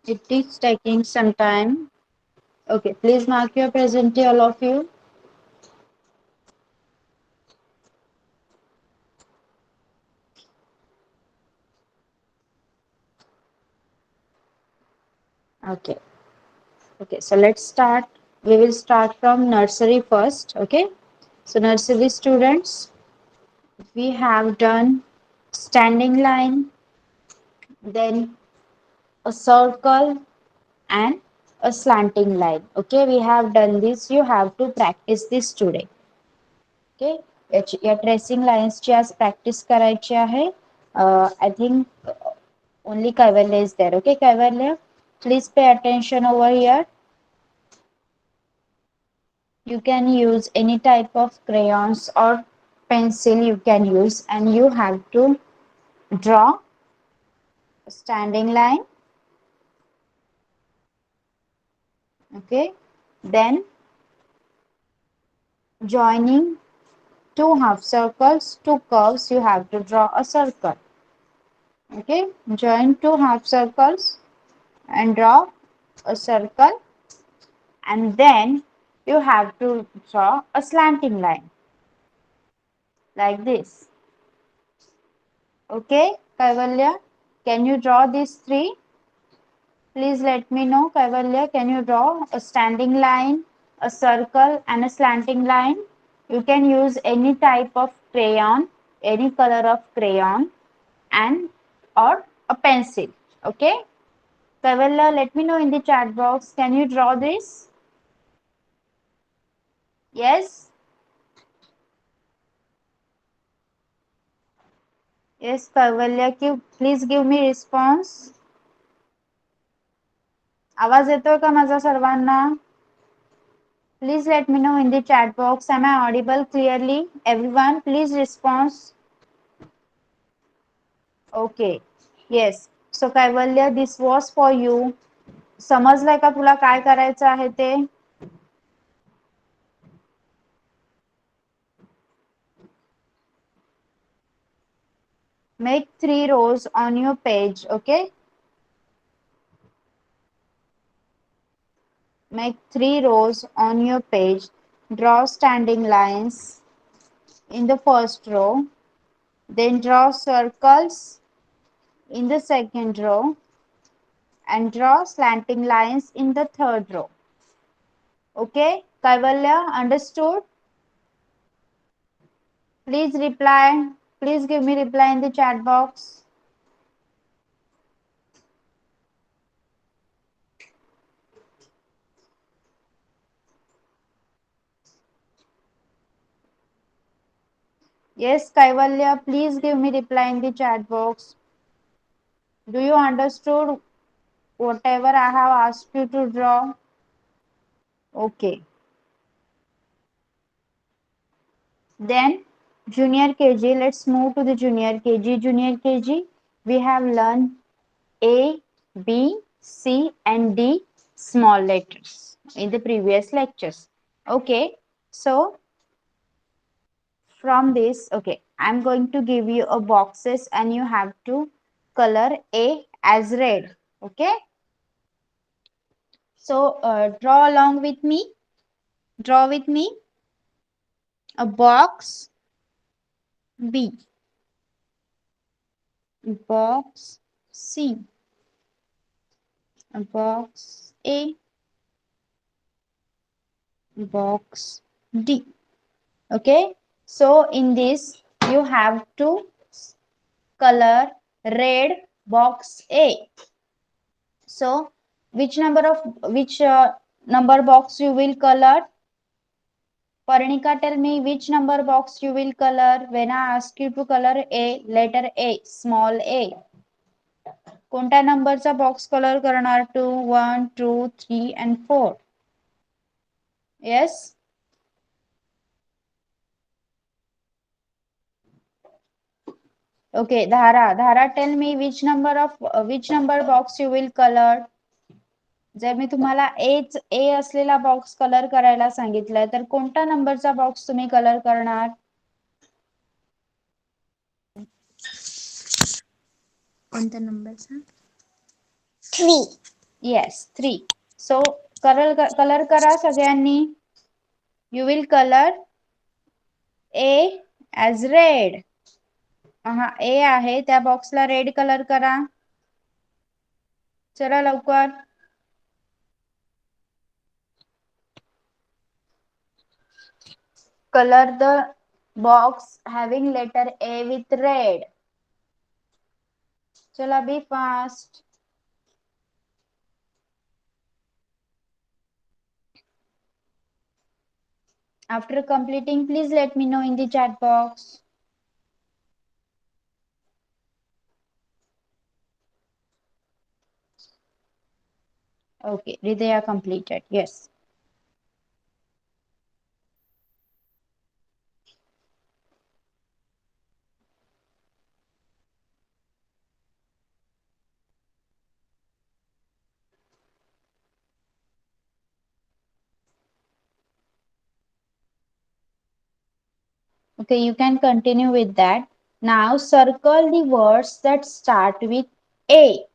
It is taking some time. Okay, please mark your presently, all of you. Okay. Okay, so let's start. We will start from nursery first. Okay. So nursery students, we have done standing line, then a circle and a slanting line. Okay, we have done this. You have to practice this today. Okay, या tracing लाईन्सची आज practice करायची आहे. I think only Kaivalya is there. Okay, Kaivalya, please pay attention over here. You can use any type of crayons or pencil you can use, and you have to draw a standing line. Okay, then joining two half circles, two curves, you have to draw a circle. Okay, join two half circles and draw a circle, and then you have to draw a slanting line like this. Okay, Kaivalya, can you draw these three? Please let me know. Kaivalya, can you draw a standing line, a circle and a slanting line? You can use any type of crayon, any color of crayon and or a pencil. Okay. Kaivalya, let me know in the chat box. Can you draw this? Yes. Yes, Kaivalya, please give me response. आवाज येतोय का माझा सर्वांना? Please let me know in the chat box. Am I audible clearly? Everyone, please respond. Okay. Yes. So Kaivalya, this was for you. समजलंय का तुला काय करायचं आहे ते? Make 3 rows on your page. Okay. Make 3 rows on your page. Draw standing lines in the first row. Then draw circles in the second row and draw slanting lines in the third row. Okay, Kaivalya, understood? Please reply. Please give me reply in the chat box. Yes, Kaivalya, please give me reply in the chat box. Do you understood whatever I have asked you to draw? Okay. Then junior KG, let's move to the junior KG. Junior KG, we have learned A, B, C and D small letters in the previous lectures. Okay. So from this, okay, I'm going to give you a boxes and you have to color A as red. Okay. So draw along with me. Draw with me a box B, box C, a box A, box D. Okay. So in this you have to color red box A. So which number box you will color? Parnika, tell me which number box you will color when I ask you to color A, letter A, small a. कोणत्या नंबरचा box colour करणार? 2, 1, 2, 3 and 4. Yes. Okay, Dhara, tell me which number box you will color. जर मी तुम्हाला ए असलेला box colour करायला सांगितलं तर कोणत्या नंबरचा बॉक्स तुम्ही कलर करणार? कोणत्या नंबरचा? 3. Yes, 3. So color करा सगळ्यांनी. You will color A as red. हा A आहे त्या बॉक्सला रेड कलर करा. चला लवकर. Color the box having letter A with red. Chala, be fast. After completing, please let me know in the chat box. Okay, Ridaya completed. Yes. Okay, you can continue with that. Now circle the words that start with A.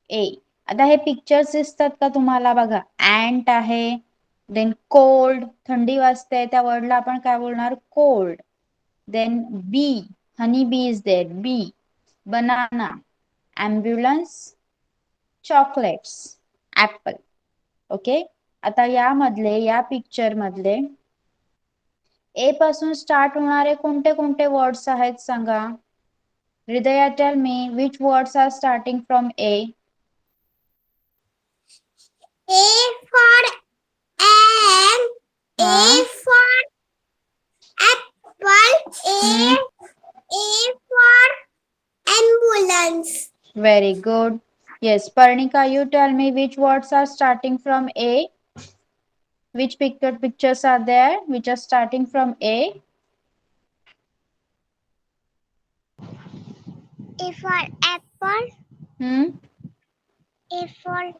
A. आता हे pictures दिसतात का तुम्हाला बघा. ant आहे. Then cold, थंडी वाजते त्या वर्डला आपण काय बोलणार? Cold. Then B, honey bee is there. B. Banana, ambulance, chocolates, apple. Okay. आता यामधले या पिक्चर मधले ए पासून स्टार्ट होणारे कोणते कोणते वर्ड्स आहेत सांगा. Hridaya, tell me which words are starting from A. A for ant, A for apple, A for ambulance. Very good. Yes, Parnika, you tell me which words are starting from A. Which pictures are there which are starting from A? A for apple, A for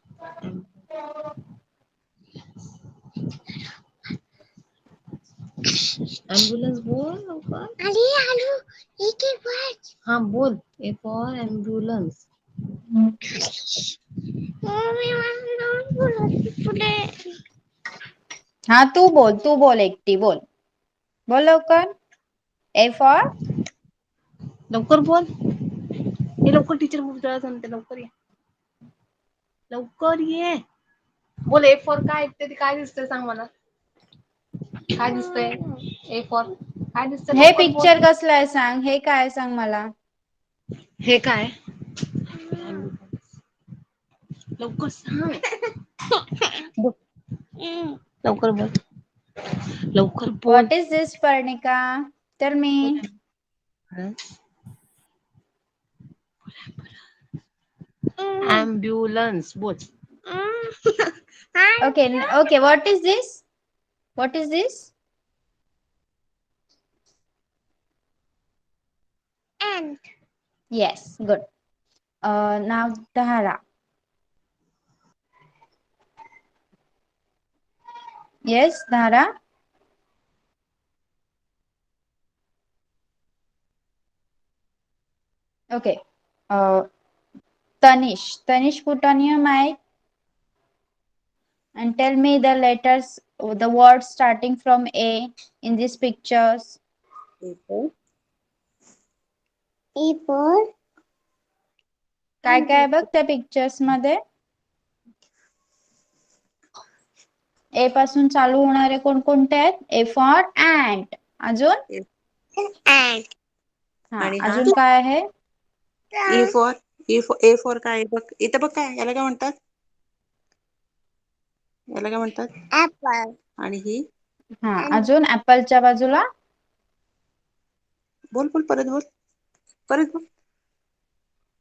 ambulance बोल लवकर. अरे आलू एक एक word. हाँ बोल. A for ambulance. हाँ तू बोल एकटी बोल. बोल लवकर. A for लवकर बोल. हे लवकर टीचर बोलतात सांगते लवकर ये. लवकर ये. बोल ए फॉर काय ऐकते ते काय दिसतंय सांग मला. काय दिसतंय? ए फॉर काय दिसतंय? हे लवकर बोल. पिक्चर कसलं आहे सांग. हे काय सांग मला. हे काय? लवकर सांग. बोल. लवकर बोल. लवकर बोल. What is this, Parnika? Tell me. Ambulance बोल. Okay, what is this? What is this? ant. Yes, good. Now Tahara. Yes, Tahara. Okay. Tanish, put on your mic and tell me the letters, the words starting from A in these pictures. A for काय काय बघ त्या pictures मध्ये. ए पासून चालू होणारे कोणकोणते आहेत? A for ant. अजून? ant. हा, अजून काय आहे? ए फॉर काय बघ इथं बघ काय याला काय म्हणतात? याला काय म्हणतात? Apple. आणि ही हा, अजून ऍपलच्या बाजूला बोल बोल परत बोल.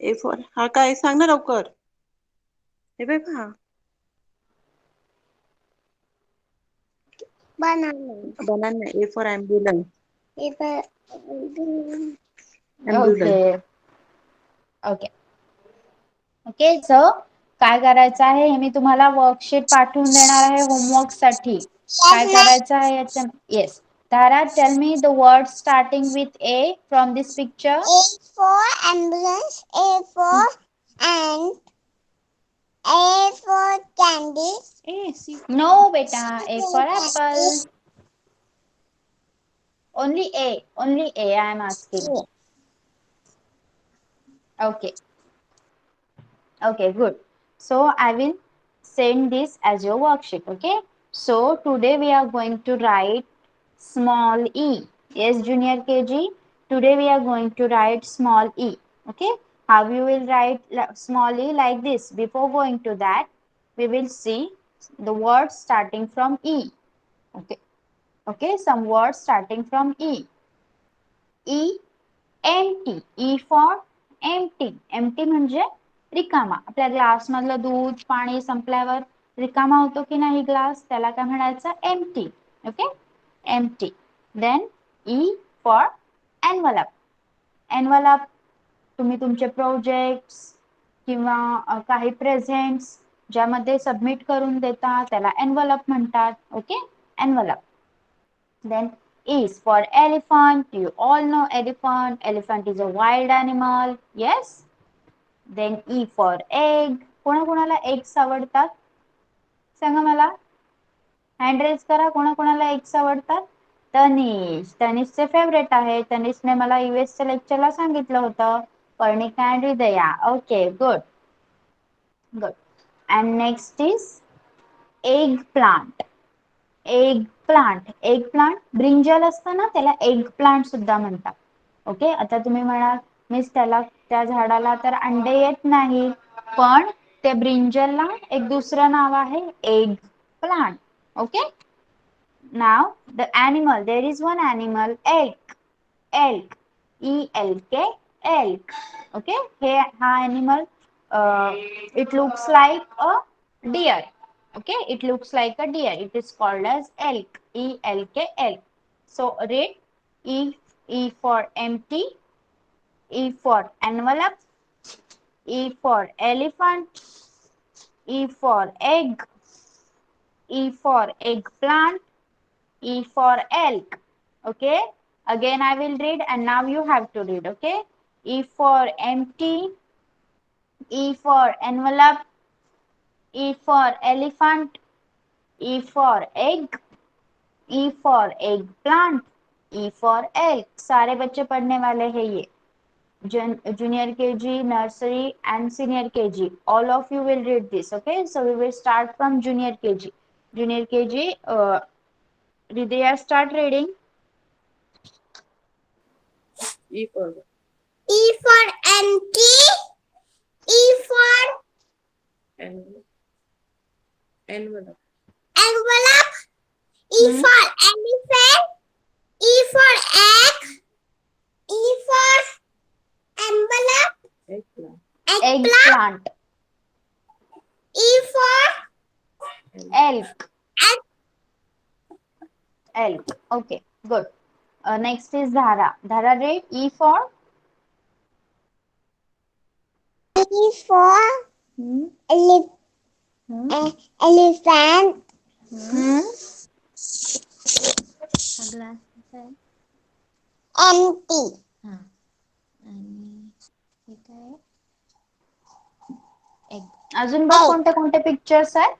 ए फॉर हा काय सांग ना लवकर. हे बघ हा banana. A for ambulance. A for okay okay okay. So काय करायचं आहे हे मी तुम्हाला वर्कशीट पाठवून देणार आहे होमवर्क साठी. काय करायचं आहे याच्या. Yes Tara, tell me the words starting with A from this picture. A for ambulance, A for ant, A No, beta. A for apple. Only A. Only A. I am asking. Okay. Okay, good. So I will send this as your worksheet. Okay. So today we are going to write small e. Yes, junior KG. Today we are going to write small e. Okay. How you will write small e like this. Before going to that, we will see the words starting from E. Okay. Okay. Some words starting from E. E. Empty. E for empty. Empty म्हणजे रिकामा. आपल्या glass मधलं दूध पाणी संपल्यावर रिकामा होतो की नाही ग्लास, त्याला काय म्हणायचं? Empty. Okay, empty. Then E for envelope. Envelope तुम्ही तुमचे प्रोजेक्ट्स किंवा काही प्रेझेंट्स ज्यामध्ये सबमिट करून देता त्याला एनवलप म्हणतात. Okay, envelope. Then E is for elephant. You all know elephant. Elephant is a wild animal. Yes. Then E for egg. कोणाकोणाला eggs आवडतात? सांगा मला. हँड रेज करा. कोणाकोणाला eggs आवडतात? तनिष. तनिषचे फेवरेट आहे. तनिषने मला यूएसच्या लेक्चरला सांगितलं होतं. Parnika and हृदया. Okay, good. Good. And next is eggplant. Egg plant. Egg plant brinjal असतं ना, त्याला एग प्लांट सुद्धा म्हणतात. ओके, आता तुम्ही म्हणाल मिस त्याला त्या झाडाला तर अंडे येत नाही, पण त्या ब्रिंजलला एक दुसरं नाव आहे एग प्लांट. ओके, नाव the animal, there is one animal elk. Elk, ELK, elk. Okay, हे हा animal it looks like a deer. Okay, it looks like a deer. It is called as elk. ELK, elk. So read E for empty, E for envelope, E for elephant, E for egg, E for eggplant, E for elk. Okay, again I will read and now you have to read. Okay, E for empty, E for envelope, E for elephant, E for egg, E for eggplant, E for elk. सारे बच्चे पढ़ने वाले हैं ये. Junior KG, nursery and senior KG. All of you will read this. Okay, so we will start from junior KG. Junior KG, Hridaya, start reading. E for E for empty. E for envelope. Envelope. envelope. E for elephant. E for egg. E for envelope. Eggplant. Eggplant. Eggplant. E for Elk. Elk. Okay, good. Next is Dhara. Dhara, read E for E for elephant. Empty. अजून बघ कोणते कोणते pictures आहेत.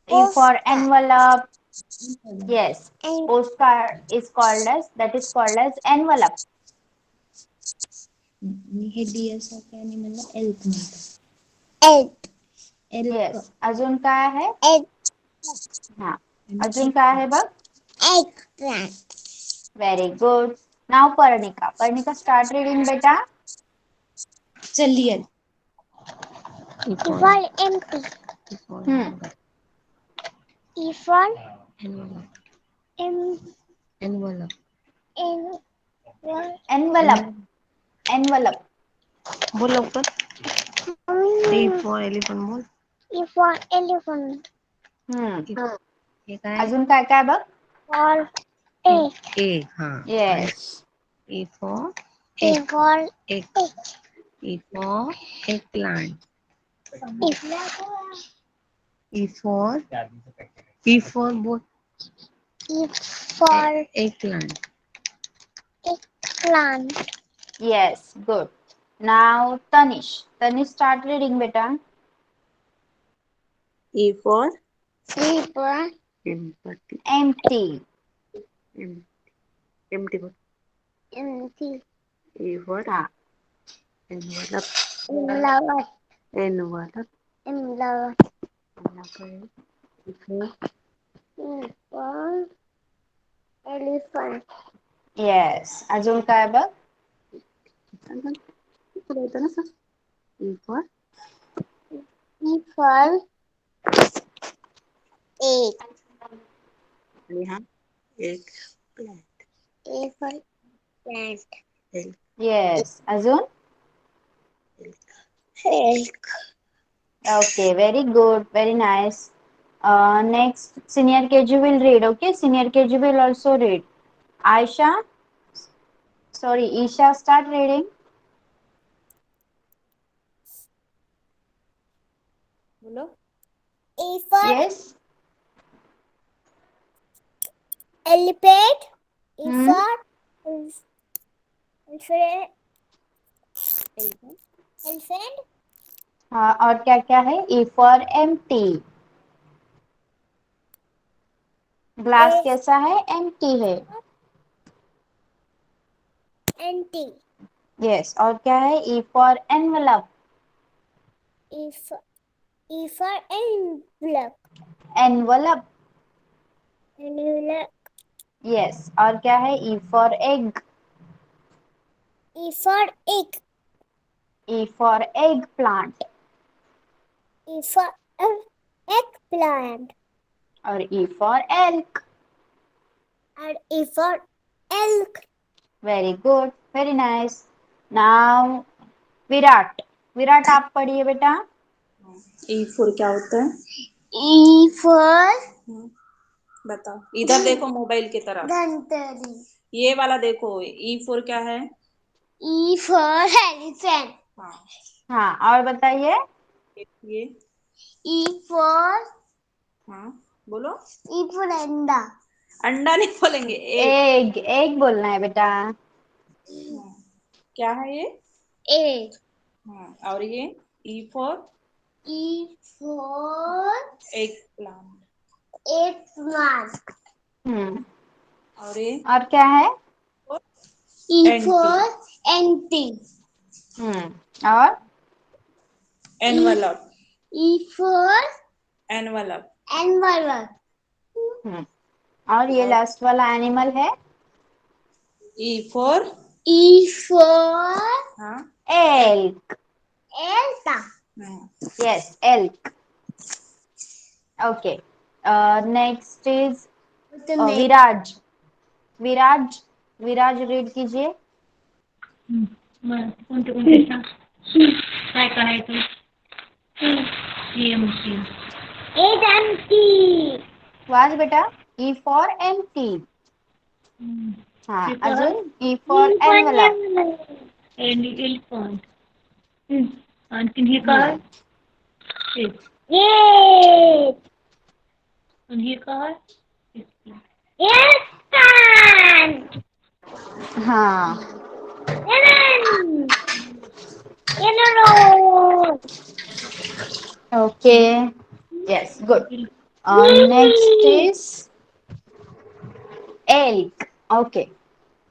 E for envelope. Yes, postcard is called as, that is called as envelope. हे deer सारखे ॲनिमलला elk म्हणतात. Egg. Yes. अजून काय आहे? Egg. हा, अजून काय आहे बघ? Eggplant. Very good. Now Parnika. Parnika, start reading बेटा. चल लियल. E for empty. E for envelope. Envelope. Envelope. बोल लवकर. E for elephant बोल. E for elephant. हे काय? अजून काय काय बघ? For egg. एग. हा. Yes. E for E for egg. E for eggplant. E for बोल. E for eggplant. eggplant. Yes. Good. Now Tanish. Tanish, start reading, beta. E for E for empty. Empty. Em- Empty book. empty. E for हाँ. envelope. Envelope. Envelope. Envelope. Envelope. E for E for elephant. Yes. अजून काय बघ? पुढे येतं ना sir. E for E for egg. आणि हा एक plant. A for plant. Elk. Yes. अजून? Elk. Okay. Very good. Very nice. Next, senior KG will read. Okay. Senior KG will also read. Aisha. Sorry, Isha, start reading. बोलो. E for Yes. elephant. E Hmm. for elephant. Elephant. हाँ, और क्या क्या है? E for empty. Glass A कैसा है? Empty है. empty. Yes. और क्या है? E for envelope. E for envelope. Envelope. Envelope. Yes. और क्या है? E for egg. E for egg. E for eggplant. E for eggplant. और E for elk. And E for elk. Very good. Very nice. Now Virat. Virat आप पढ़िए बेटा. E for क्या होता है? E for बताओ. इधर देखो मोबाइल की तरफ. धनतेरस. ये वाला देखो. E for क्या है? E for elephant. हाँ. हाँ, और बताइए. ये. E for हाँ. बोलो. E for अंडा. अंडा नहीं बोलेंगे. एग. एग बोलना है बेटा. क्या है ये? Egg. हाँ. और ये E for E for eggplant. eggplant. हम्म. और ये और क्या है? E Empty. for empty. और envelope. E for envelope. envelope. और ये लास्ट वाला एनिमल है? E for E for हाँ. एल्क. elk. हाँ. Yes, elk. Okay. Next is Viraj. Viraj. Viraj read कीजिए. कोणते कोणते सांग. काय करायचं? EMT. It's empty. वाज बेटा. E for empty. हाँ, हे काय? अजून ई फॉर एनवेलप. एलिफंट. आणखीन हे काय? हे. Yes. आणि हे काय? Elephant. हाँ. Yellow. Okay. Yes, good. Next is elk. Okay.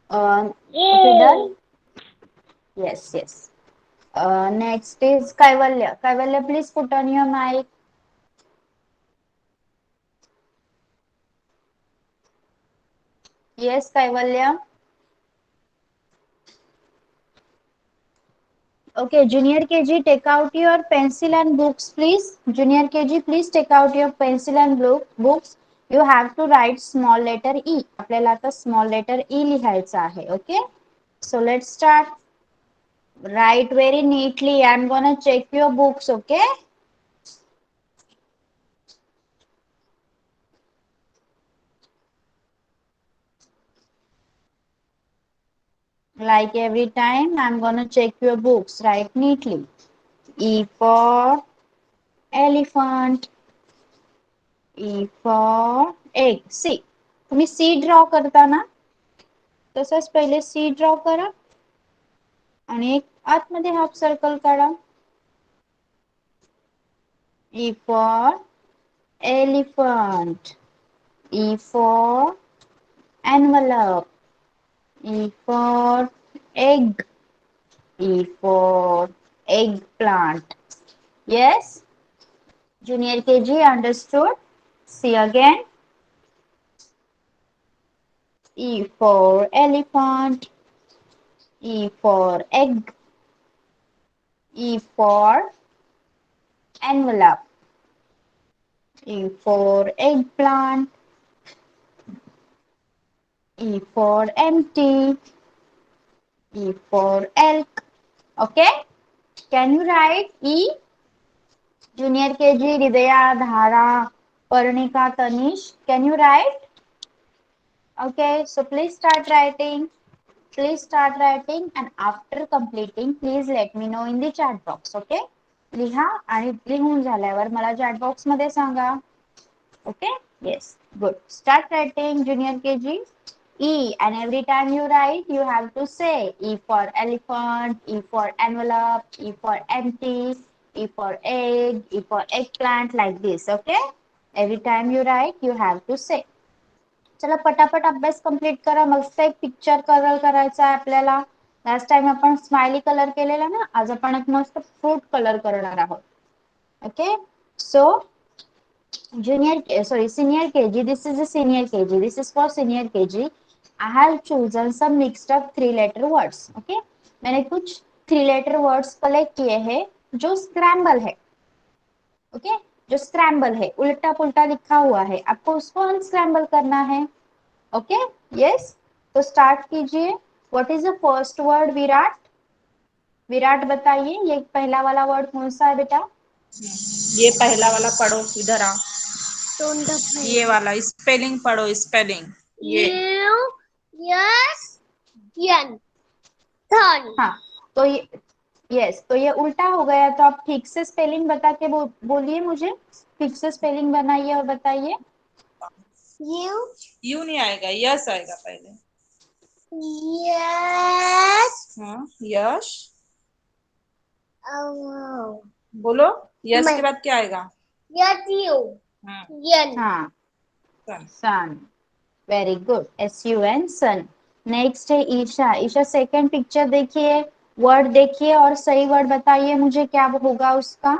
Okay, done. Yes, yes. Next is Kaivalya. Kaivalya, please put on your mic. Yes, Kaivalya. Okay, Junior KG, take out your pencil and books, please. Junior KG, please take out your pencil and books. You have to write small letter E. आपल्याला आता small letter E लिहायचा आहे. Okay. So let's start. Write very neatly. I'm gonna check your books. Okay. Like every time, I'm gonna check your books. Write neatly. E for elephant. E for egg. See, तुम्ही C draw करता ना, तसंच पहिले C draw करा. आणि एक आतमध्ये half circle काढा. E for elephant. E for envelope. E for egg. E for eggplant. Yes? Junior KG understood? See again. E for elephant. E for egg. E for envelope. E for eggplant. E for empty. E for elk. Okay? Can you write E? Junior KG, Hridaya, Dhara, Parnika, Tanish. Can you write? Okay, so please start writing. Please start writing and after completing, please let me know in the chat box. Okay? लिहा आणि लिहून झाल्यावर मला chat box मध्ये सांगा. Okay? Yes. Good. Start writing, Junior KG. E, and every time you write, you have to say E for elephant, E for envelope, E for empty, E for egg, E for eggplant, like this. Okay? Every time you write, you have to say. चला पटापट अभ्यास complete करा. मस्त एक picture colour करायचा आहे आपल्याला. Last time आपण स्माइली कलर केलेला ना, आज आपण एक मस्त फ्रूट कलर करणार आहोत. Okay, so senior KG, this is a senior KG, this is for senior KG. I have chosen some mixed up 3-letter words. Okay, मैंने कुछ 3-letter words कलेक्ट किए हैं जो स्क्रैम्बल है. ओके, जो स्क्रैम्बल है, उल्टा पुल्टा लिखा हुआ है, आपको उसको अनस्क्रैम्बल करना है. ओके, यस, तो स्टार्ट कीजिए. What is the first word? Virat. Virat बताइए, ये पहला वाला वर्ड कौन सा है बेटा? ये पहला वाला पढ़ो, इधर आ. ये वाला स्पेलिंग पढ़ो, स्पेलिंग. ये Yes. Yan. Thun. हाँ, तो ये यस, तो ये उल्टा हो गया, तो आप ठीक से स्पेलिंग बता के बोलिए मुझे. ठीक से स्पेलिंग बनाइए और बताइए. यू नहीं आएगा, यस आएगा पहले. Yes. हाँ, यश. Oh. बोलो, यश के बाद क्या आएगा? Yes, you. हाँ, Yan. हाँ, sun. Sun. Very good. SUN, sun. Next है ईशा. ईशा सेकंड पिक्चर देखिए, वर्ड देखिए और सही वर्ड बताइए मुझे, क्या होगा उसका.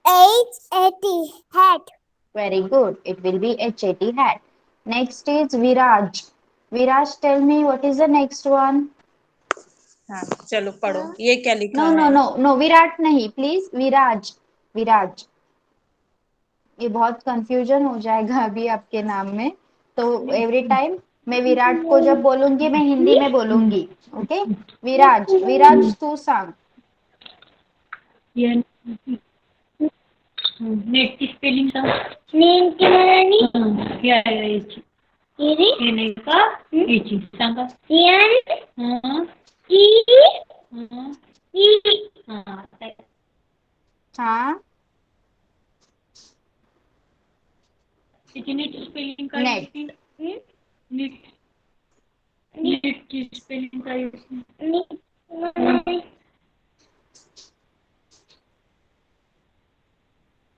H-A-T. Hat. Very good. It will be HAT, hat. Next is Viraj. Viraj, tell me what is the next one? हाँ, चलो पढ़ो. ये क्या लिखा No, no, है? no, no. विराट नहीं, प्लीज. विराज. विराज. ये बहुत कंफ्यूजन हो जाएगा अभी आपके नाम में, तो एवरी टाइम मैं विराट को जब बोलूंगी मैं हिंदी में बोलूंगी. ओके, विराज. विराज तू सांग. नेटची स्पेलिंग सांग. Ninki Marani. हे आहे याची. Iri. हे नाही का याची सांगा. Yan. हं, E. हं, E. हां. हाँ, त्याची नीट स्पेलिंग काय नेट. होती? नीट. नीटची स्पेलिंग काय होती? Ninki.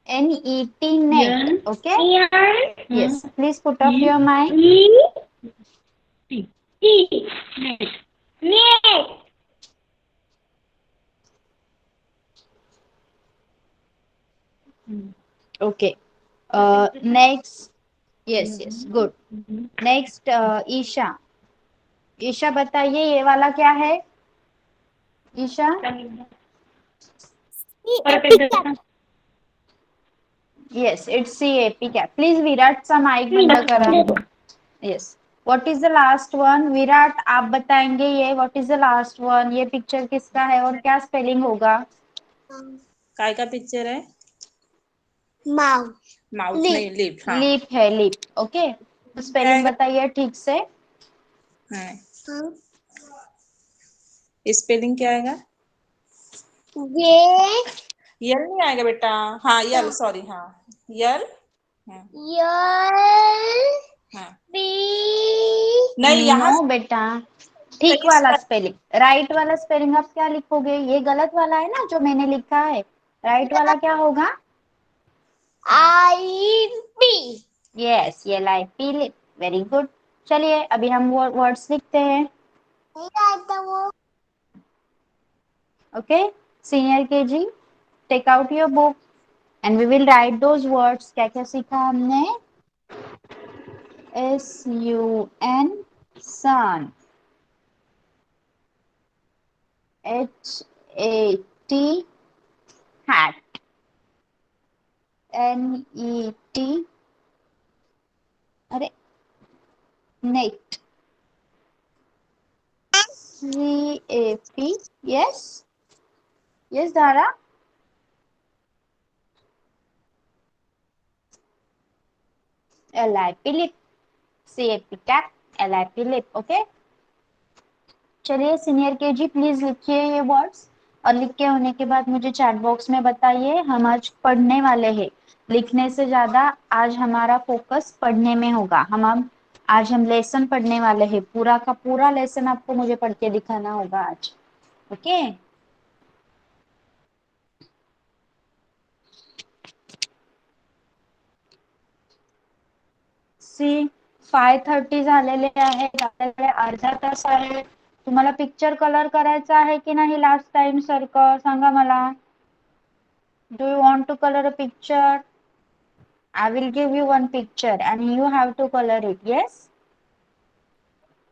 NET, net. Okay. Yan. Yes. Please put up your mic. E. T. T. Net. Net. Okay. Next. Yes, yes. Good. Next, Isha. Isha बताइए ये वाला क्या है? Isha. Yes, it's CAP cap. Please विराटचा माइक बंद करा. Yes. What is the last one? Virat आप बताएंगे ये what is the last one? ये पिक्चर किसका है और क्या स्पेलिंग होगा? काय का पिक्चर है? Mouse. Mouth Lip. नहीं, लिप. हाँ. लीप है, लीप. ओके, तो स्पेलिंग बताइए ठीक से. हाँ. Huh? स्पेलिंग क्या आएगा? J. यल नहीं आएगा बेटा. हाँ, यल. सॉरी. हाँ, यल. हाँ. L. हाँ. B. नहीं, यहाँ नो बेटा, ठीक वाला स्पेलिंग, राइट वाला स्पेलिंग आप क्या लिखोगे? ये गलत वाला है ना जो मैंने लिखा है, राइट वाला क्या होगा? IP. Yes, LIP lip, very good. चलिए अभी हम वर्ड्स लिखते हैं। नहीं आता वो। Okay, senior KG, take out your book and we will write those words. क्या क्या सीखा हमने? SUN, sun, HAT, hat, NET, अरे net, CAP, yes, yes Dara, LIP lip, CAP cap, LIP lip, okay। चलिए सीनियर केजी प्लीज लिखिए ये words, और लिख के होने के बाद मुझे चैट बॉक्स में बताइए। हम आज पढ़ने वाले हैं, लिखने से ज्यादा आज हमारा फोकस पढ़ने में होगा। आज हम लेसन पढ़ने वाले हैं, पूरा का पूरा लेसन आपको मुझे पढ़ के दिखाना होगा आज, ओके। सी 5:30 झालेले आहेत, आपल्याकडे अर्धा तास आहे। तुम्हाला पिक्चर कलर करायचा आहे की नाही लास्ट टाइम सारखं? सांगा मला। Do you want to colour a picture? I will give you one picture and you have to color it. Yes?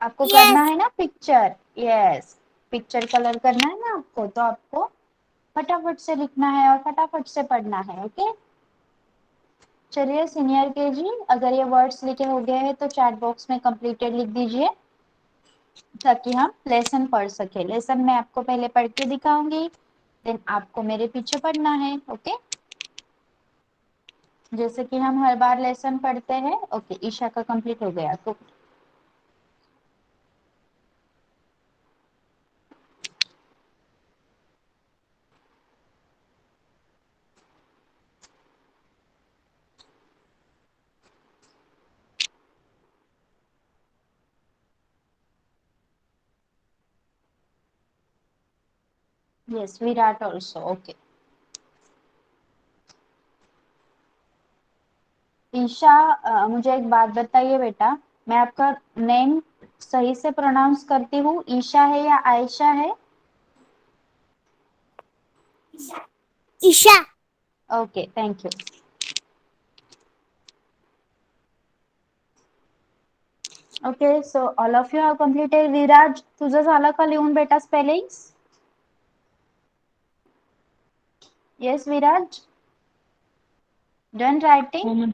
आपको करना है ना पिक्चर? यस, पिक्चर कलर करना है ना आपको, तो आपको फटाफट से लिखना है और फटाफट से पढ़ना है, ओके। चलिए सीनियर केजी, अगर ये वर्ड्स लिखे हो गए हैं तो चैट बॉक्स में कंप्लीटेड लिख दीजिए ताकि हम लेसन पढ़ सके। लेसन मैं आपको पहले पढ़ के दिखाऊंगी, देन आपको मेरे पीछे पढ़ना है, ओके। जैसे कि हम हर बार लेसन पढ़ते हैं। ओके, ईशा का कंप्लीट हो गया तो yes Virat also, okay. Isha, मुझे एक बात बताइए बेटा, मैं आपका नेम सही से प्रोनाउंस करती हूँ? ईशा है या आयशा है? Isha. Okay, thank you. Okay, so all of you have completed. Viraj, तुझं झालं का लिहून बेटा spellings? Yes Viraj, done writing?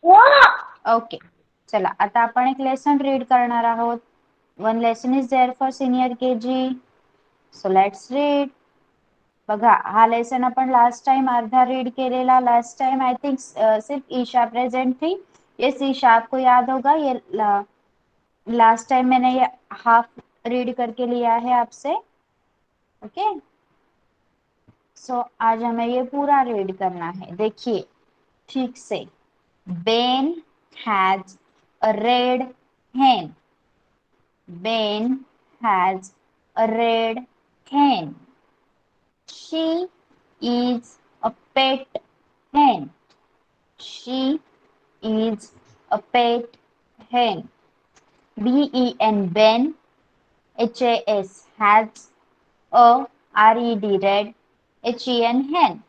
Okay, चला आता आपण एक लेसन रीड करणार आहोत। One lesson is there for senior KG, so let's read. बघा, हा लेसन आपण लास्ट टाइम अर्धा रीड केलेला। लास्ट टाइम आई थिंक सिर्फ ईशा प्रेजेंट थी। यस ईशा, आपको याद होगा ये लास्ट टाइम मैंने ये हाफ रीड करके लिया है आपसे, ओके। सो आज हमें ये पूरा रीड करना है, देखिए ठीक से। Ben has a red hen. Ben has a red hen. She is a pet hen. She is a pet hen. Ben, Ben, HAS, has a red, red, hen.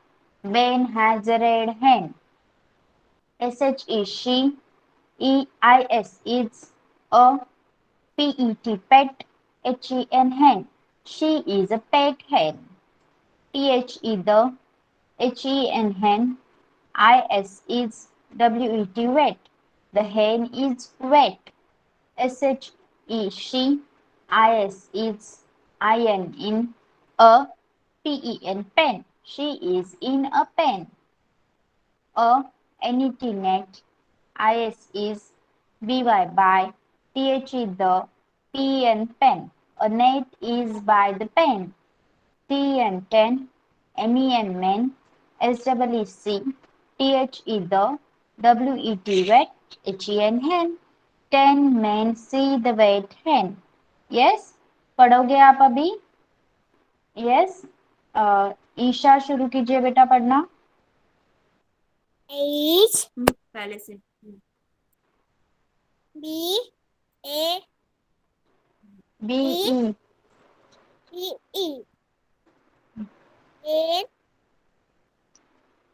Ben has a red hen. SHE, she, EIS, is a PET, pet, hen. She is a pet hen. THE, the, hen. IS is WET, wet. The hen is wet. SHE, she. IS is in a PEN, pen. She is in a pen. A NET, net. IS is BY, by. THE, the, PEN, pen. A net is by the pen. TN, ten. MEN, men. SEEC, THE, the, WET, wet. HEN, hen. 10 men see the wet hen. Yes? पढ़ोगे आप अभी? Yes. Isha शुरू कीजिए बेटा पढ़ना। H पहले से B A B E E E N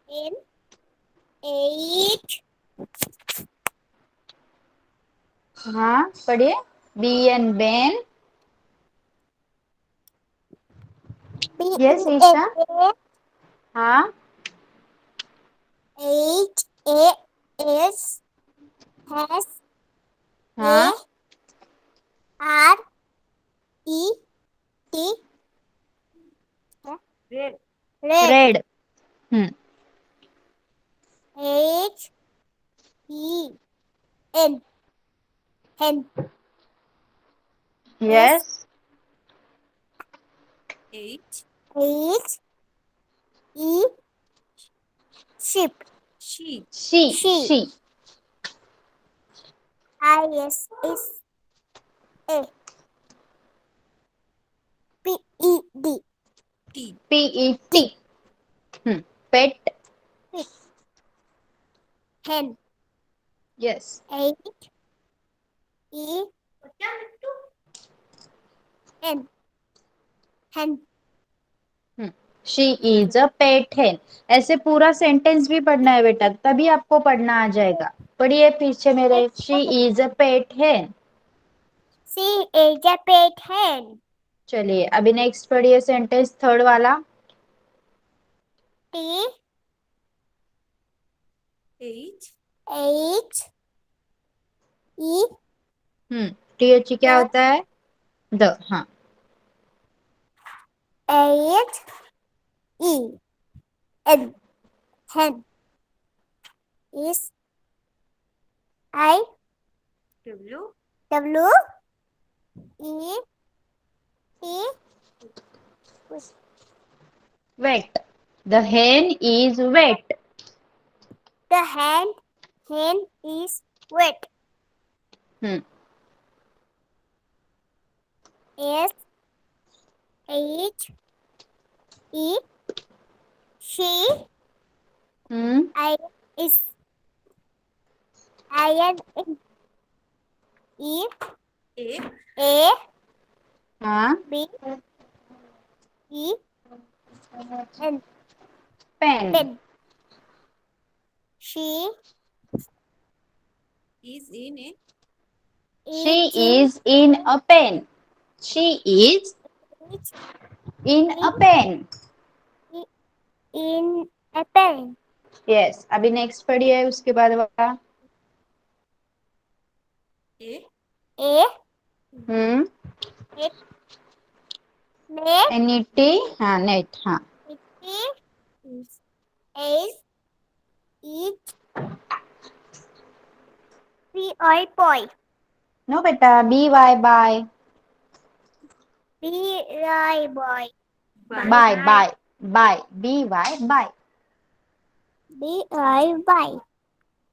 N H हाँ पढ़िए। B N ben. B yes E Isha. N हाँ H A S A हाँ R E T red red red. H E N hen S yes. H H E sheep she she she she. I S S A P E D T P E T. Pet. pig hen yes. H E N hen she is a pet है। ऐसे पूरा sentence भी पढ़ना है बेटा, तभी आपको पढ़ना आ जाएगा। पढ़िए पीछे मेरे। शी इज अ पेट है। C is a pet hen चलिए अभी नेक्स्ट पढ़िए सेंटेंस थर्ड वाला। T H H E T H क्या the होता है? द। हाँ H E N hen is I W W E T wet. The hen is wet. the hen is wet S H E she I is iron E A A हाँ B E N pen. pen she is in a she is is in a pen. She is is in a pen. in a pen yes अभी next पढ़िए उसके बाद वाला। A A hmm it net N E T. हाँ net. हाँ it is is each B I boy no बेटा B Y by. B I boy by by by B Y by. B I boy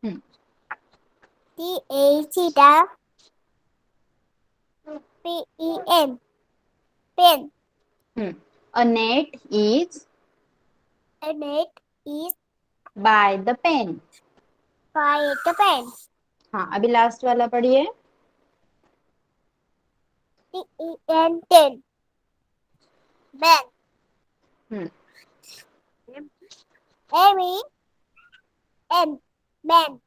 hmm T A cheetah P E N pen a net is a net is by the pen. by the pen हाँ अभी last वाला पढ़िए। T E N ten ben hmm M E N man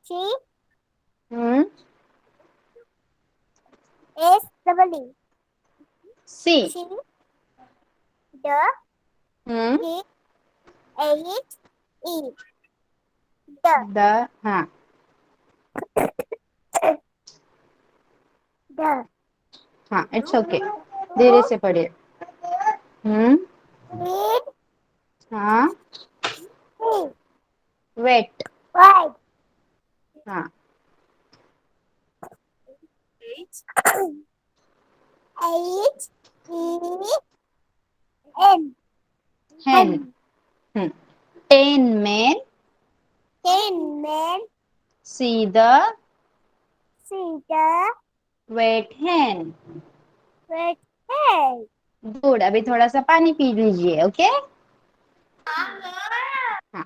C hmm S W C. C the hmm G H E the the. हाँ the हाँ it's okay. धीरे से पढ़िए। read हाँ C वेट। white हाँ H H E N hen। hen ten man ten men see the see the wet hen. Wet hen. Good, अभी थोड़ा सा पानी पी लीजिए. ओके हाँ.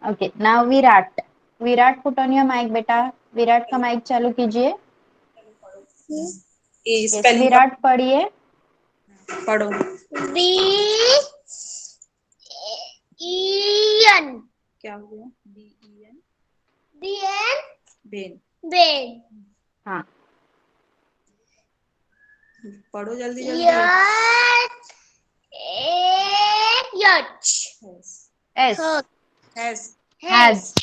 Okay now Virat. Virat put on your mic बेटा. विराट का माइक चालू कीजिए. ए यस स्पेलिंग विराट पढ़िए. पढ़ो. B N. क्या हो गया? BEN. B N. Ben. Ben. हाँ पढ़ो जल्दी जल्दी. Yacht. Yacht. S Has. Has.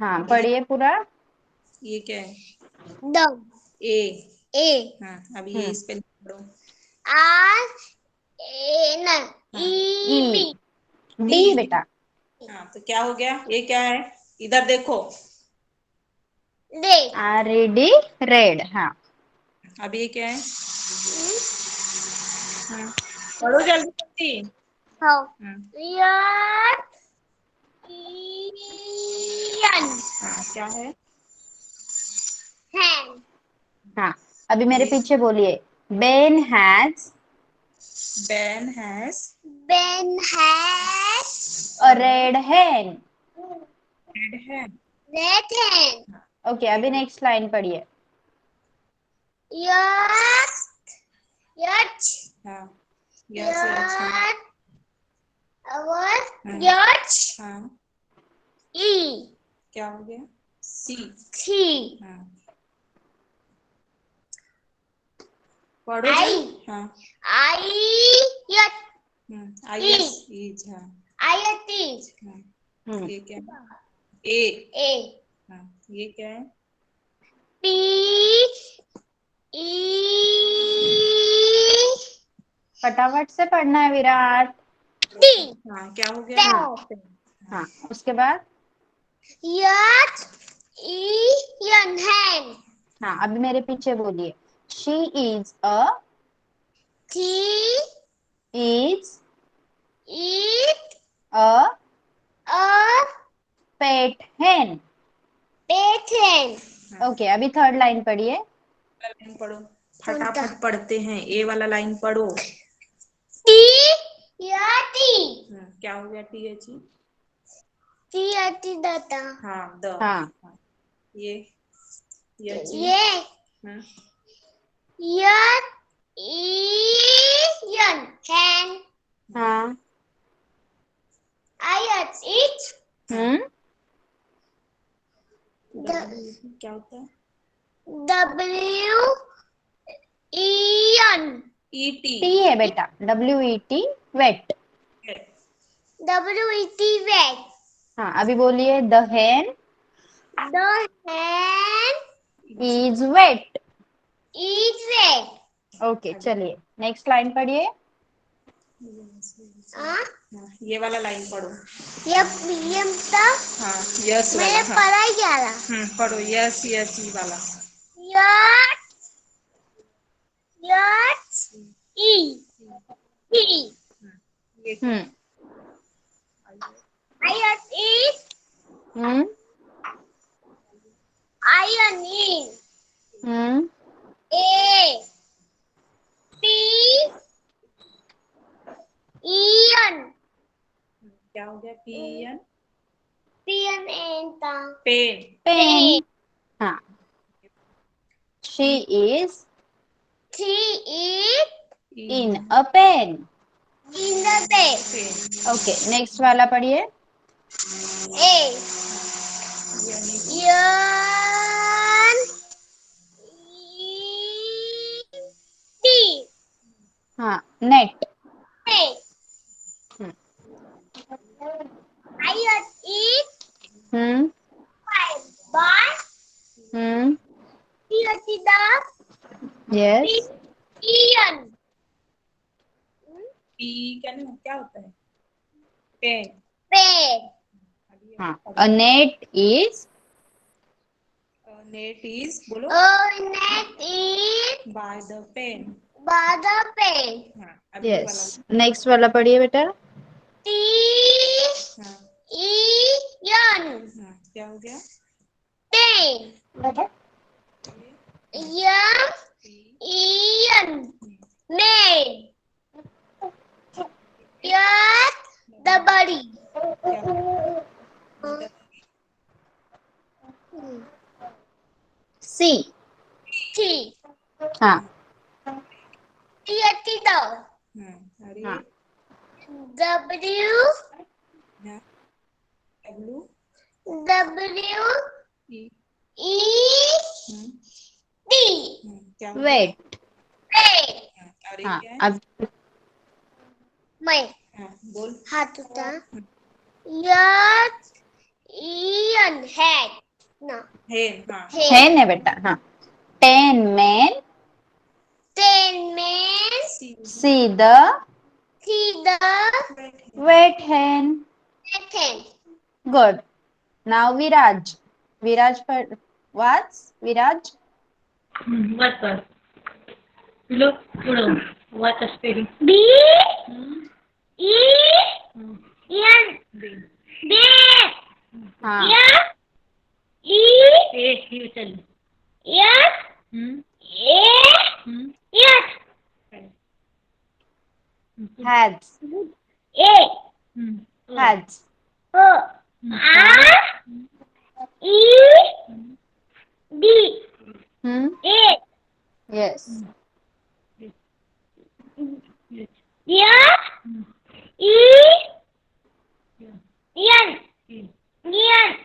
हाँ पढ़िए पूरा. ये क्या है? Dog. ए. A. हाँ अभी ये हम्म. स्पेलिंग पढ़ो. R N E B. D बेटा. हाँ तो क्या हो गया? ये क्या है? इधर देखो. Day. R-E-D red. हाँ अब ये क्या है? हाँ पढ़ो जल्दी जल्दी. How? हाँ Yacht. N. हाँ क्या है? Hen. हाँ अभी मेरे पीछे बोलिए. Ben has Ben has Ben has a red hen. red hen. red hen. Okay अभी नेक्स्ट लाइन पढ़िए. Yacht. Yacht. हाँ यस यस. हाँ What? हाँ. Yacht. हाँ E. क्या हो गया? C. T. हाँ पढ़ो I. जल्दी. हाँ Yacht. IS is. हाँ Yacht. हाँ. हम्म. ये क्या है? A. A. हाँ ये क्या है? P. E. फटाफट से पढ़ना है विराट. T. हाँ क्या हो गया? Pen. हाँ उसके बाद. Yacht. N. Hen. हाँ अभी मेरे पीछे बोलिए. She is a T. Is Eat. A A. Pet hen. Pet hen. Okay अभी थर्ड लाइन पढ़िए. लाइन पढ़ो. फटाफट पढ़ते हैं. ए वाला लाइन पढ़ो. T. Yacht. क्या हो गया? TH. T. Yacht. Data. हाँ द. हाँ ये H. Yeah. हाँ Yacht. N. Hen. हाँ. Yacht. Eat. हम्म. क्या होता है? W. N. ET. टी है बेटा. WET wet. W-E-T. Wet. हाँ अभी बोलिए. The hen The hen is wet. is wet. Okay चलिए नेक्स्ट लाइन पढ़िए. हाँ? ये वाला लाइन पढ़ो. ये तो हाँ यस वाला. मैंने हाँ पढ़ा ही जा रहा. पढ़ो. यस यस ई वाला. Yacht. Yacht. E. E. ये क्या? हम्म. Yacht is. Hmm. Iron is. Hmm. A. P. Iron. क्या हो गया? PN. P-N enta. Pen. Pen. हाँ. She is T is in a pen. in the bed. Pen. Okay next वाला पढ़िए. A. Yarn. T. हाँ net. A. Hmm. I eat hmm. by hmm. the yes. Ian. क्या होता है? Pen. Bed. हाँ a net is net is. बोलो. Net is by the pen. by the bed. हाँ अभी ये यस. नेक्स्ट वाला पढ़िए बेटा. T. वाला. हाँ Ian. क्या हो गया? Pen. main. M-E-N. Main. Yes, the body. C. T. हाँ Theater. हाँ W. W. E. D. Wet A. हाँ अब मैं बोल हाथ उठा Yes, Ian head. No. है ना बेटा हाँ 10 men 10 men see the see the wet hen. Nathan. Good. Now Viraj. Viraj for what's Viraj? What was? Look, what a spelling. B. E. Hmm. N. B. B. हाँ F. E. A, you tell me. F. Hmm? A. Hmm? F. has A. Hmm. has O. Hmm. R. E. D. hmm A. yes Yes. F. Hmm. E. Yeah. N. E. N.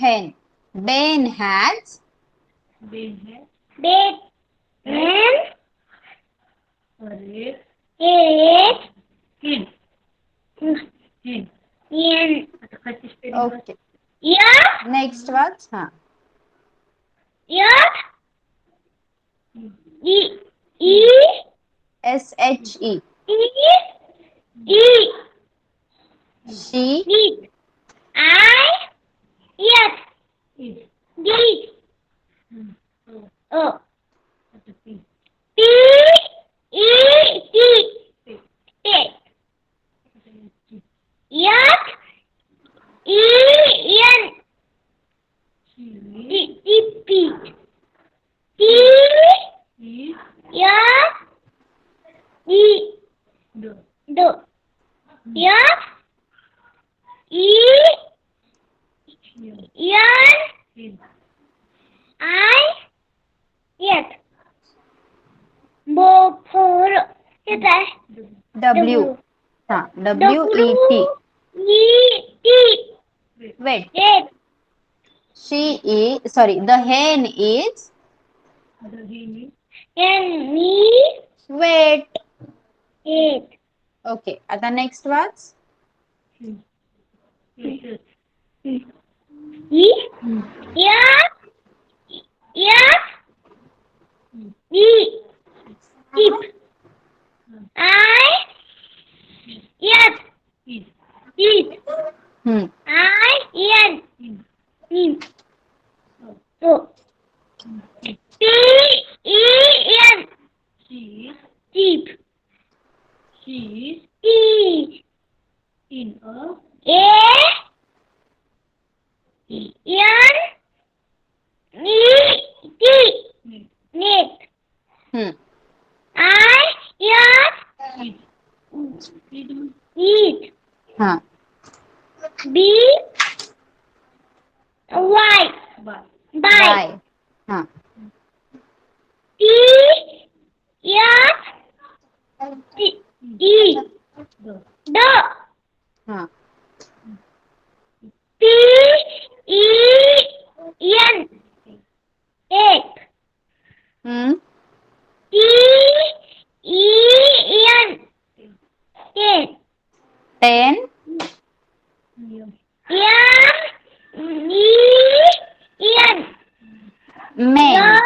hen. Ben has B है Bed. N. और एक Eight. हिन हिन N. आता खाली spelling okay. F. Next what? हाँ F. E. E. SHE E. E. she D. I. F. is D. oh O. आता P P. E. T. P T. आता G F. E. N. C T. T. P. T. E F. E. D D. F. E. N N. N I. F. Bo. For. What is W हाँ WET E. T. wait Red. she is sorry the hen is the hen N. Me. wet Eight. okay आता next words is yes E. F. F. E. Tip. I. F. is Tip. I. N. in Tip. So. T. E. N. she Tip. is T. in a A. N. E. T. net Net. I. F. is Eat. हाँ B. Y. by By. by हाँ T. F. T. E. the D. हाँ P. E. N. Egg. T. E. N. Ten. 10 yeah M. E. N. men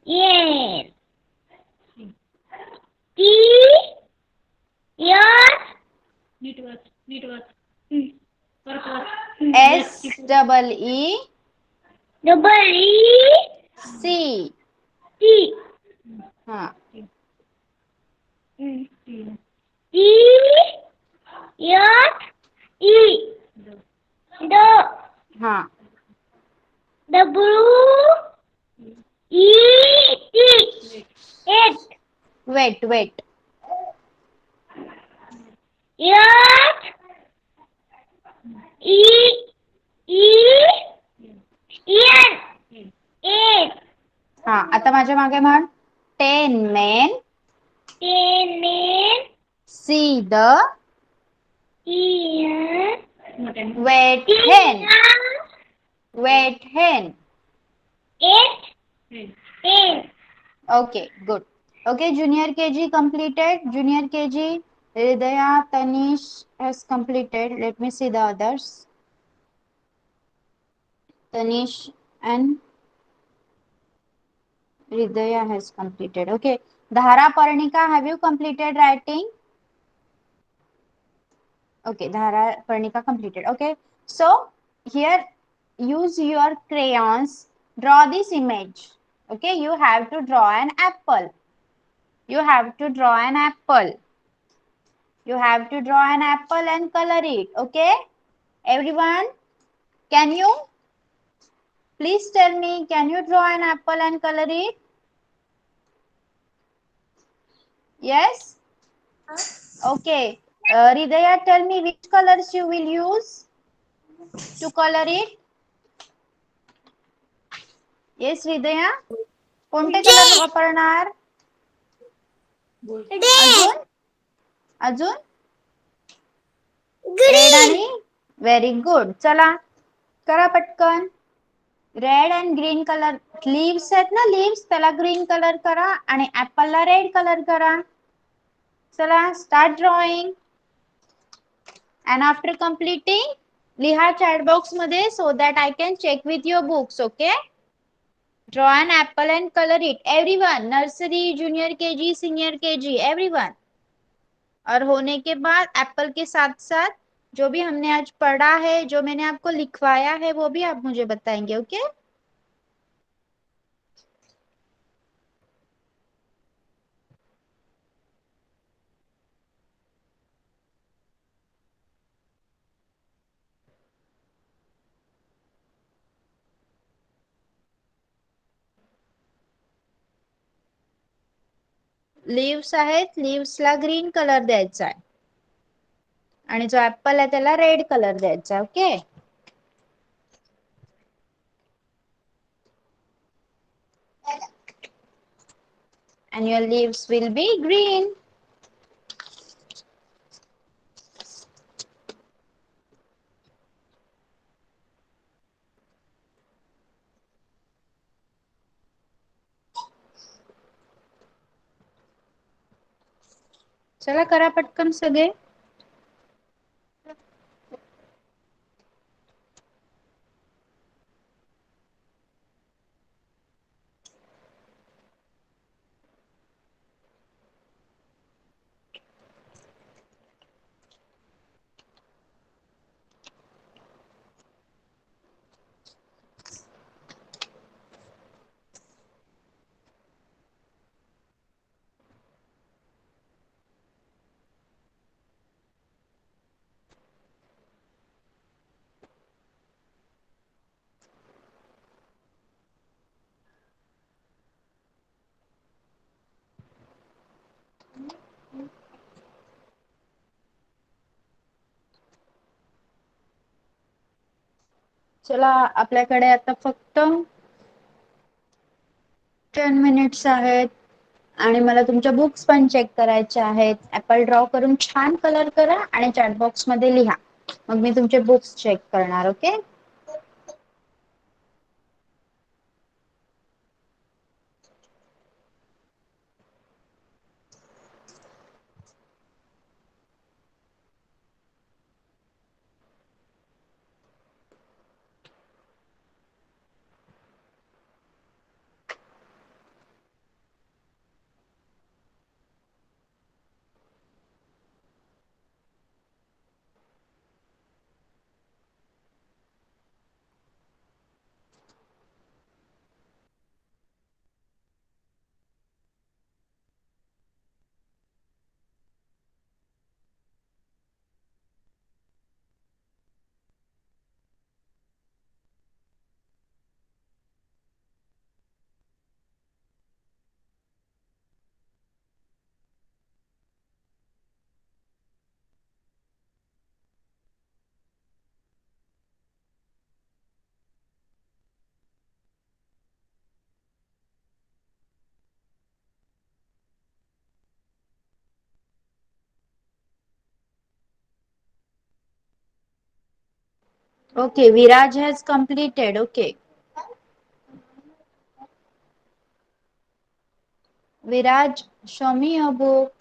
Yes. T. Yes. neat work Mm. work work S double E Double E. C T. हाँ Mm. T T. Yes. E. the The. हाँ W E T. It. Wait, wait. Yacht. E E N. It. हा, आता माझ्या मागे म्हण. 10 men Ten men. see the In. मोठ्याने. wet hen. Wet hen. It. Hmm. In. Okay, good. Okay, junior KG completed. Junior KG, Hridaya, Tanish has completed. Let me see the others. Tanish and Hridaya has completed. Okay. Dhara, Parnika, have you completed writing? Okay, Dhara, Parnika completed. Okay. So, here use your crayons. Draw this image. Okay, you have to draw an apple. You have to draw an apple. You have to draw an apple and color it. Okay, everyone, can you please tell me, can you draw an apple and color it? Yes. Okay. Hridaya, tell me which colors you will use to color it. Yes, Hridaya, कोणते colour वापरणार? अजून अजून red आणि very good. चला करा पटकन. Red and green colour leaves आहेत ना, लीव्स, त्याला ग्रीन कलर करा आणि ऍपलला रेड कलर करा. चला start drawing. And after completing लिहा चॅट बॉक्स मध्ये so that I can check with your books. Okay, draw an apple and colour it. Everyone, nursery, junior KG, senior KG, everyone. और होने के बाद Apple के साथ साथ जो भी हमने आज पढ़ा है, जो मैंने आपको लिखवाया है, वो भी आप मुझे बताएंगे. ओके लीव्स आहेत, लीव्सला ग्रीन कलर द्यायचा आहे आणि जो ऍपल आहे त्याला रेड कलर द्यायचा आहे. Okay, and your leaves will be green. चला करा पटकन सगळे. चला आपल्याकडे आता फक्त 10 मिनिट्स आहेत आणि मला तुमच्या बुक्स पण चेक करायचे आहेत. ऍपल ड्रॉ करून छान कलर करा आणि चॅट बॉक्स मध्ये लिहा, मग मी तुमचे बुक्स चेक करणार. Okay, Okay, Viraj has completed. Okay. Viraj, show me your book.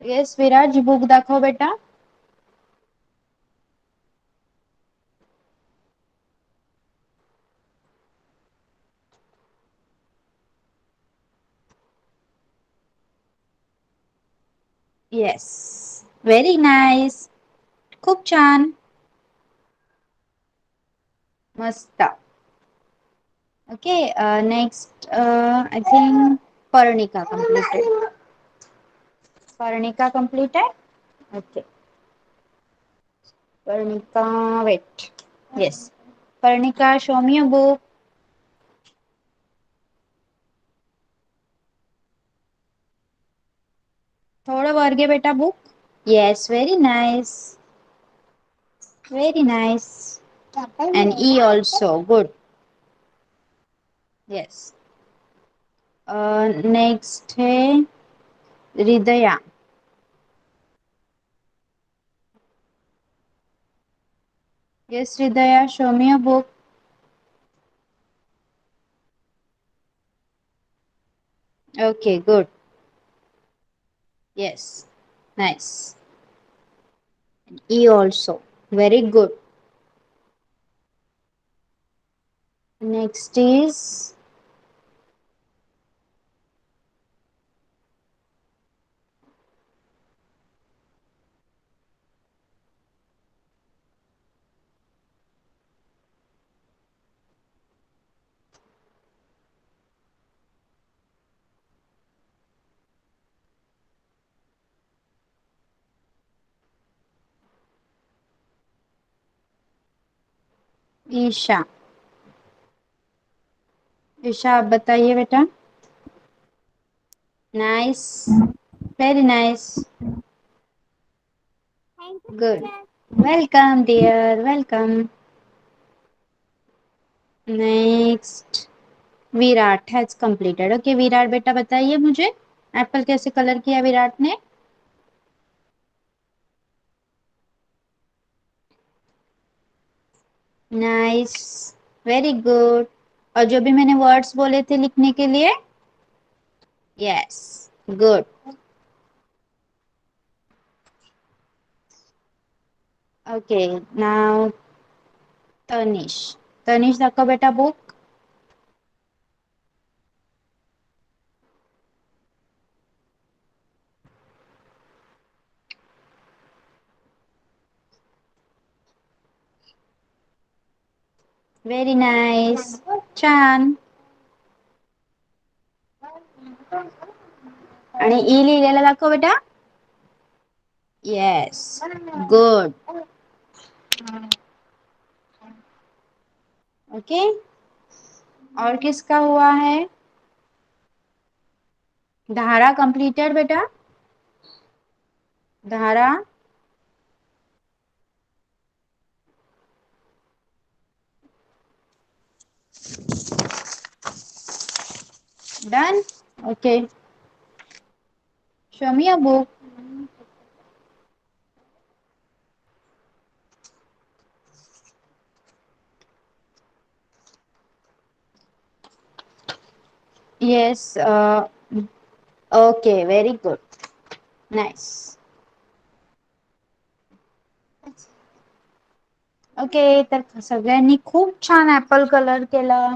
Yes, Viraj, book दाखव बेटा. Yes, very nice. खूप छान. मस्त. Okay, next, I think Parnika completed. Parnika completed? Okay. Parnika, wait. Yes. Parnika, show me a book. थोड़ा वर घे बेटा book. Yes, very nice. Very nice. And E also, good. Yes. Next है Hridaya. Yes, Hridaya, show me a book. Okay, good. Yes, nice. E also, very good. Next is Isha. Isha, आप बताइए बेटा. Nice, very nice, Thank you, good. teacher. Welcome, dear, welcome. Next, Virat has completed. Okay, Virat बेटा बताइए मुझे Apple कैसे colour किया विराट ने. Nice, very good. और जो भी मैंने वर्ड्स बोले थे लिखने के लिए. Yes, good. Okay, now Tanish. Tanish दाखव बेटा बुक. व्हेरी नाइस, छान. आणि ई लिहिलेला दाखव बेटा. Yes, good. ओके, और किसका हुआ है. धारा कंप्लीटेड बेटा. धारा. Done. Okay, show me a book. Yes, okay, very good. Nice. Okay, तर सगळ्यांनी खूप छान ऍपल कलर केला.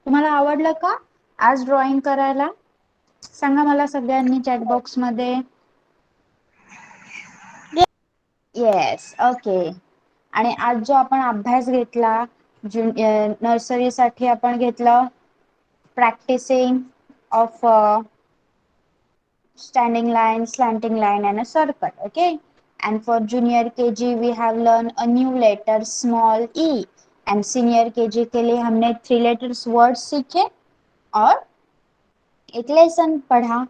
तुम्हाला आवडलं का आज ड्रॉइंग करायला. सांगा मला सगळ्यांनी चॅट बॉक्स मध्ये. Yes, okay. आणि आज जो आपण अभ्यास घेतला नर्सरी साठी आपण घेतलं practising of standing line, slanting line and a circle. Okay, and for junior kg we have learned a new letter small e, and senior kg के लिए हमने 3 letters words सीखे और एक लेसन पढ़ा.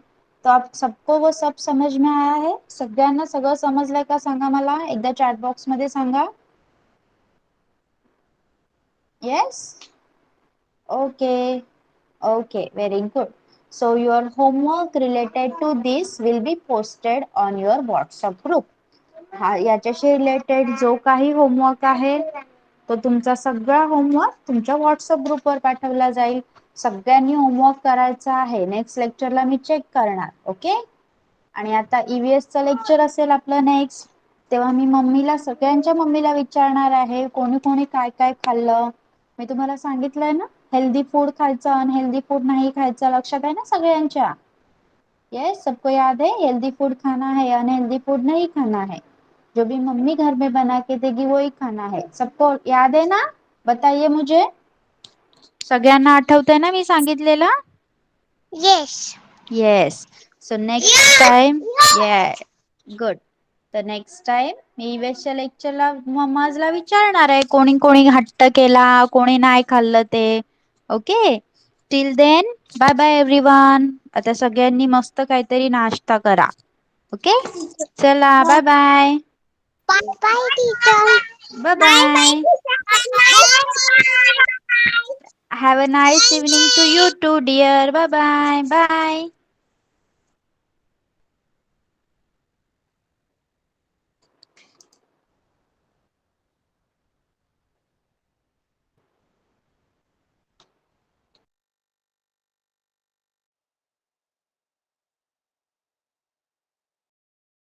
तो आप सबको वो सब समझ में आया है. सगळ्यांना सगळं समजलं का सांगा मला एकदा चॅट बॉक्स मध्ये सांगा. Yes, okay. Okay, very good. So your homework related to this will be posted on your WhatsApp group. हा याच्याशी रिलेटेड जो काही होमवर्क आहे तो तुमचा सगळा होमवर्क तुमच्या व्हॉट्सअप ग्रुपवर पाठवला जाईल. सगळ्यांनी होमवर्क करायचा आहे. नेक्स्ट लेक्चरला मी चेक करणार. ओके. आणि आता ईव्हीएसचं लेक्चर असेल आपलं नेक्स्ट, तेव्हा मी मम्मीला सगळ्यांच्या मम्मीला विचारणार आहे कोणी कोणी काय काय खाल्लं. मी तुम्हाला सांगितलंय ना हेल्दी फूड खायचं अनहेल्दी फूड नाही खायचं. लक्षात आहे ना सगळ्यांच्या? यस, सबको याद है? हेल्दी फूड खाना है, अनहेल्दी फूड नहीं खाना है. जो भी मम्मी घर में बना के देगी वही खाना है. सबको याद है ना? बताइए मुझे. सगळ्यांना आठवतंय ना मी सांगितलेलं? Yes. Yes. So next time good. तर नेक्स्ट टाइम मी ईव्हीएसच्या लेक्चरला मम्माजला विचारणार आहे कोणी कोणी हट्ट केला कोणी नाही खाल्लं ते. Okay. Till then bye bye everyone. आता सगळ्यांनी मस्त काहीतरी नाश्ता करा. ओके. चला bye bye. Bye bye, teacher. Bye Bye bye, bye. teacher. Have a nice evening to you too, dear. Bye bye. Bye.